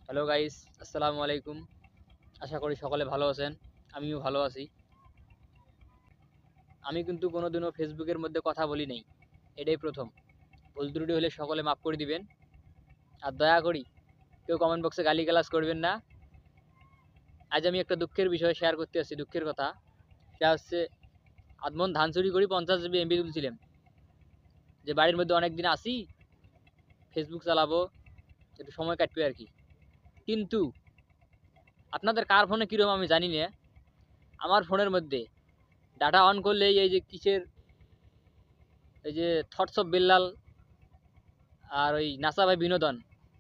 Hello guys, আসসালামু আলাইকুম। আশা করি সকলে ভালো আছেন। আমিও ভালো আছি। আমি কিন্তু কোনোদিনও ফেসবুকের মধ্যে কথা বলি নাই, এটাই প্রথম। ভুল ত্রুটি হলে সকলে মাফ করে দিবেন। আর দয়া করি কেউ কমেন্ট বক্সে গালিগালাজ করবেন না। আজ আমি একটা দুঃখের বিষয় শেয়ার করতে আসছি, দুঃখের কথা। সেটা হচ্ছে আধমন ধান চুরি করি 50 GB এমবি তুলছিলাম, যে বাড়ির মধ্যে অনেক দিন আসি, ফেসবুক চালাবো, একটু সময় কাটবে আর কি। কিন্তু আপনাদের কার ফোনে কীরকম আমি জানি না, আমার ফোনের মধ্যে ডাটা অন করলেই এই যে কিসের, এই যে থটস অফ বিল্লাল আর ওই নাসা ভাই বিনোদন,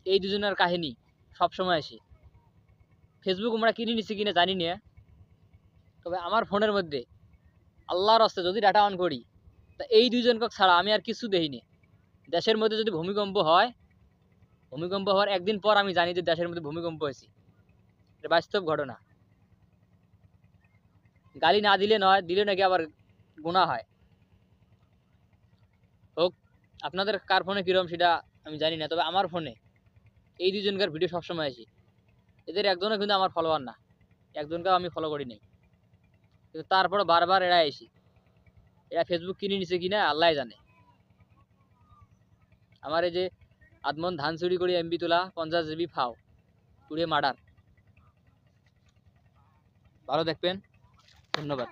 এই দুজনের কাহিনী সবসময় আসে। ফেসবুক আমরা কিনে নিচ্ছি কিনা জানি না, তবে আমার ফোনের মধ্যে আল্লাহর রাস্তে যদি ডাটা অন করি, তা এই দুজনকে ছাড়া আমি আর কিছু দেখি না। দেশের মধ্যে যদি ভূমিকম্প হয়, ভূমিকম্প হওয়ার একদিন পর আমি জানি যে দেশের মধ্যে ভূমিকম্প হয়েছে। এটা বাস্তব ঘটনা। গালি না দিলে নয়, দিলে নাকি আবার গুনাহ হয়। হোক, আপনাদের কার ফোনে কীরকম সেটা আমি জানি না, তবে আমার ফোনে এই দুজনকার ভিডিও সবসময় আসি। এদের একজনও কিন্তু আমার ফলোয়ার না, একজনকেও আমি ফলো করি নাই। কিন্তু তারপরে বারবার এরা আসি। এরা ফেসবুক কিনে নিছে কিনা আল্লাহ জানে। আমার এই যে আদমন ধান চুরি করে এমবি তোলা 50 GB ফাও পুড়িয়ে মার্ডার। ভালো দেখবেন, ধন্যবাদ।